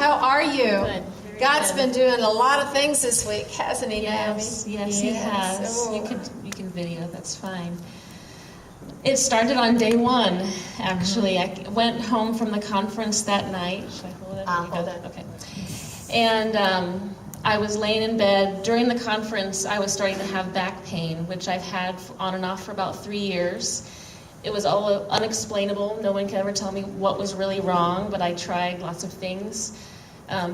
How are you? Good. God's been doing a lot of things this week, hasn't he, Yes, Naomi? yes, he has. Oh. You can video, that's fine. It started on day one, actually. I went home from the conference that night. Should I hold it? Hold it. Okay. And I was laying in bed. During the conference, I was starting to have back pain, which I've had on and off for about 3 years. It was all unexplainable. No one could ever tell me what was really wrong, but I tried lots of things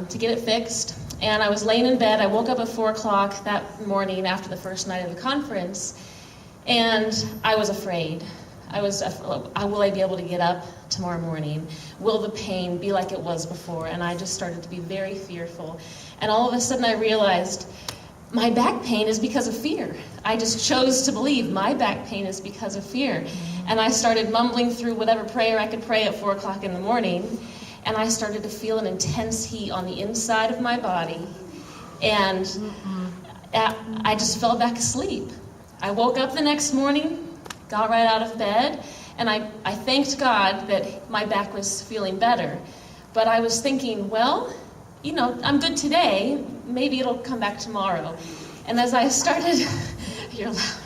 to get it fixed. And I was laying in bed. I woke up at 4 o'clock that morning after the first night of the conference, and I was afraid. Will I be able to get up tomorrow morning? Will the pain be like it was before? And I just started to be very fearful. And all of a sudden I realized my back pain is because of fear. I just chose to believe my back pain is because of fear. And I started mumbling through whatever prayer I could pray at 4 o'clock in the morning. And I started to feel an intense heat on the inside of my body. And I just fell back asleep. I woke up the next morning, got right out of bed, and I thanked God that my back was feeling better. But I was thinking, well, I'm good today. Maybe it'll come back tomorrow. And as I started, you're loud.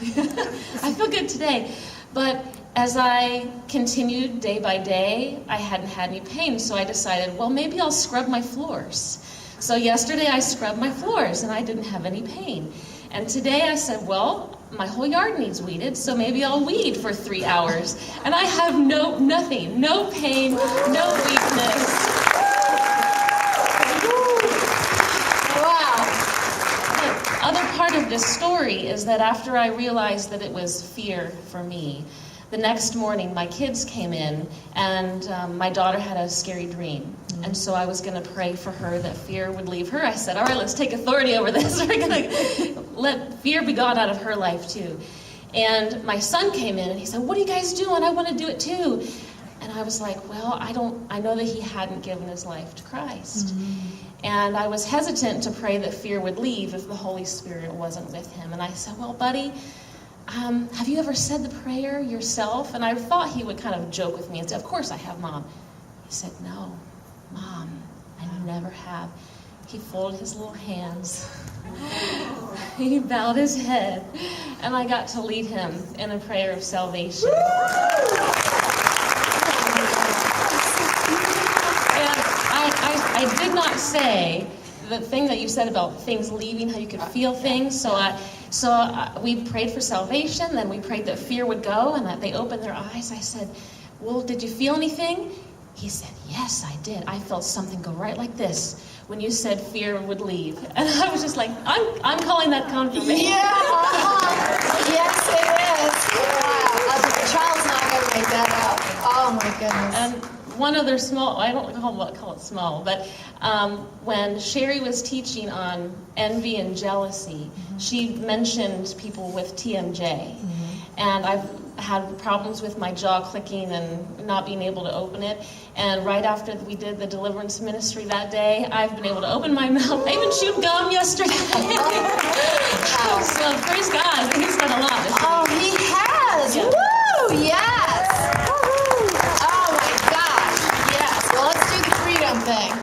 I feel good today. But as I continued day by day, I hadn't had any pain, so I decided, well, maybe I'll scrub my floors. So yesterday I scrubbed my floors, and I didn't have any pain. And today I said, well, my whole yard needs weeded, so maybe I'll weed for 3 hours. And I have nothing, no pain, no weakness. The other part of this story is that after I realized that it was fear for me, the next morning my kids came in, and my daughter had a scary dream. And so I was going to pray for her that fear would leave her. I said, all right, let's take authority over this. We're going to let fear be gone out of her life too. And my son came in and he said, what are you guys doing? I want to do it too. And I was like, well, I know that he hadn't given his life to Christ. And I was hesitant to pray that fear would leave if the Holy Spirit wasn't with him. And I said, well, buddy, have you ever said the prayer yourself? And I thought he would kind of joke with me and say, of course I have, Mom. He said, no, Mom, I never have. He folded his little hands. He bowed his head. And I got to lead him in a prayer of salvation. And I did not say the thing that you said about things leaving, how you could feel things. So we prayed for salvation, then we prayed that fear would go and that they opened their eyes. I said, well, did you feel anything? He said, yes, I did. I felt something go right like this when you said fear would leave. And I was just like, I'm calling that confirmation. Yeah, yes, it is. Wow. The child's not going to make that up. Oh, my goodness. And one other small, I don't call it small, but when Sherry was teaching on envy and jealousy, she mentioned people with TMJ. And I've had problems with my jaw clicking and not being able to open it. And right after we did the deliverance ministry that day, I've been able to open my mouth. I even chewed gum yesterday. So praise God.